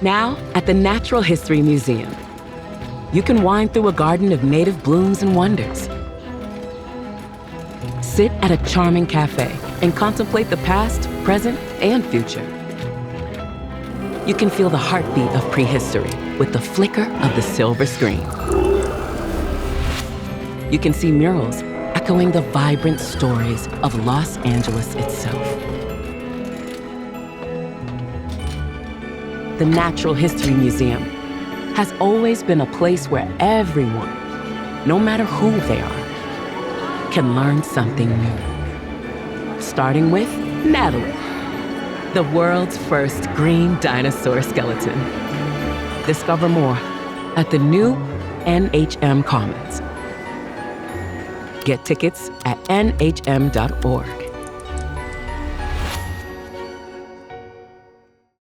Now, at the Natural History Museum, you can wind through a garden of native blooms and wonders. Sit at a charming cafe and contemplate the past, present, and future. You can feel the heartbeat of prehistory with the flicker of the silver screen. You can see murals echoing the vibrant stories of Los Angeles itself. The Natural History Museum has always been a place where everyone, no matter who they are, can learn something new. Starting with Gnatalie, the world's first green dinosaur skeleton. Discover more at the new NHM Commons. Get tickets at nhm.org.